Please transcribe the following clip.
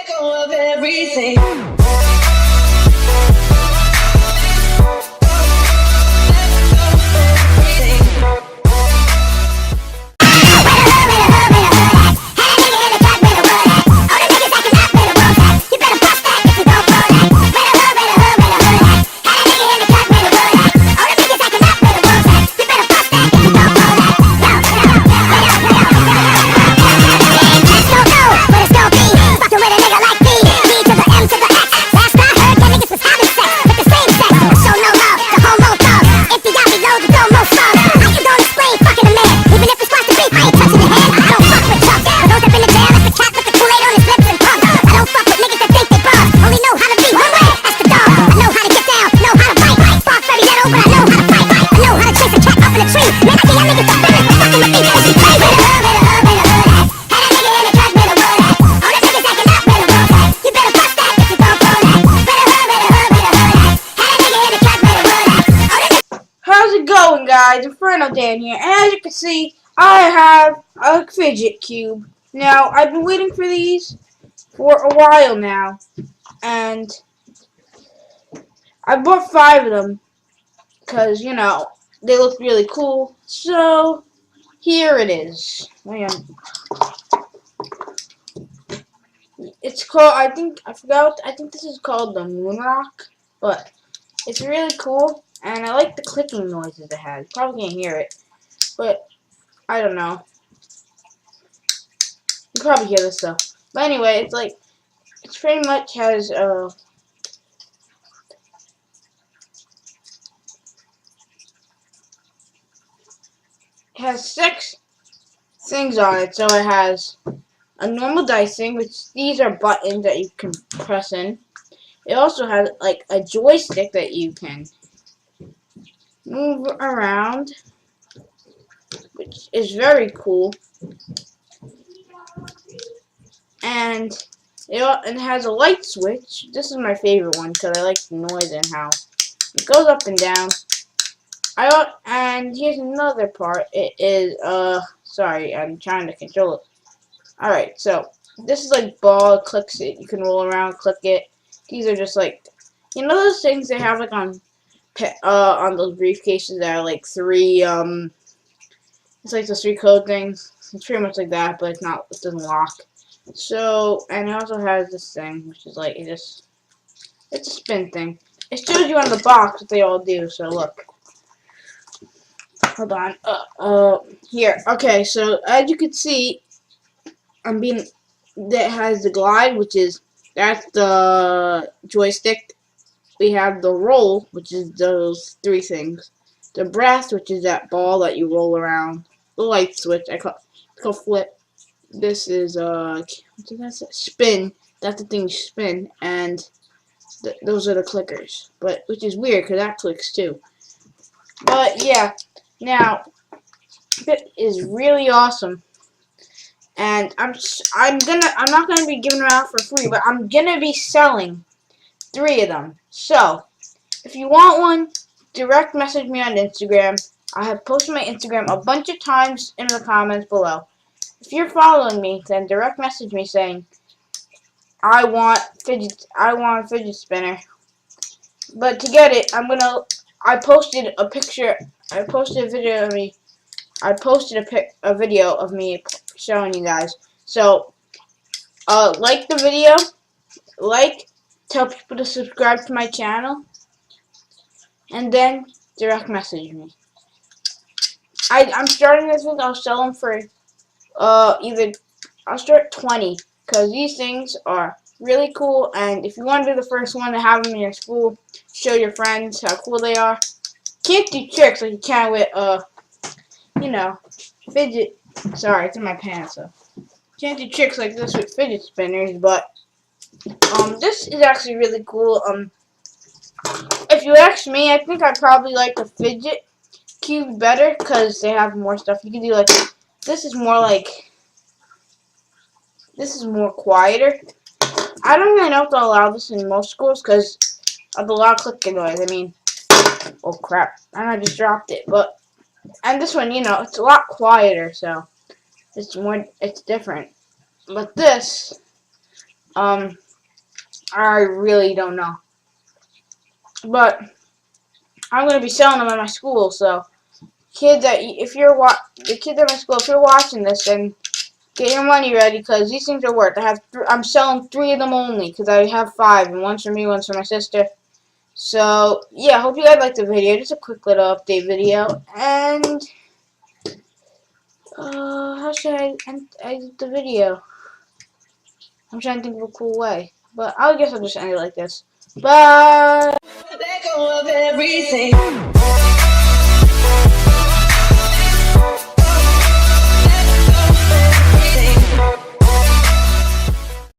of everything. How's it going, guys? Inferno Dan here, and as you can see, I have a fidget cube. Now, I've been waiting for these for a while now, and I bought 5 of them because, you know, they look really cool. So, here it is. It's called, I think this is called the Moon Rock, but it's really cool. And I like the clicking noises it has. You probably can't hear it, but I don't know. You probably hear this stuff. But anyway, it's pretty much has it has 6 things on it. So it has a normal dicing, which these are buttons that you can press in. It also has like a joystick that you can move around, which is very cool, and it has a light switch. This is my favorite one because I like the noise and how it goes up and down. And here's another part. It is sorry, I'm trying to control it. Alright, so this is like ball, it clicks it, you can roll around, click it. These are just like, you know those things they have like on those briefcases that are like 3 it's like those 3 code things. It's pretty much like that, but it doesn't lock. So, and it also has this thing, which is like it's a spin thing. It shows you on the box what they all do. So look, hold on, here. Okay, so as you can see, that has the glide, that's the joystick. We have the roll, which is those 3 things. The breath, which is that ball that you roll around. The light switch, it's called flip. This is spin. That's the thing you spin, and those are the clickers. Which is weird because that clicks too. But yeah, now it is really awesome, and I'm not gonna be giving them out for free, but I'm gonna be selling 3 of them. So, if you want one, direct message me on Instagram. I have posted my Instagram a bunch of times in the comments below. If you're following me, then direct message me saying, I want a fidget spinner. But to get it, I posted a picture, I posted a video of me showing you guys. So, like the video, tell people to subscribe to my channel, and then direct message me. I'm starting this week. I'll sell them for I'll start 20 because these things are really cool. And if you want to be the first one to have them in your school, show your friends how cool they are. Can't do tricks like you can with you know, fidget. Sorry, it's in my pants. So can't do tricks like this with fidget spinners, but this is actually really cool. If you ask me, I think I probably like the fidget cube better because they have more stuff. You can do like this is more quieter. I don't really know if they'll allow this in most schools because of the loud clicking noise. I mean, oh crap! And I just dropped it. And this one, you know, it's a lot quieter, so it's different. But this I really don't know. But I'm gonna be selling them at my school, so kids that the kids at my school, if you're watching this, then get your money ready because these things are worth. I'm selling 3 of them only because I have 5, and one's for me, one's for my sister. So yeah, hope you guys liked the video. Just a quick little update video, and how should I end the video? I'm trying to think of a cool way, but I guess I'll just end it like this. Bye. Let go of everything.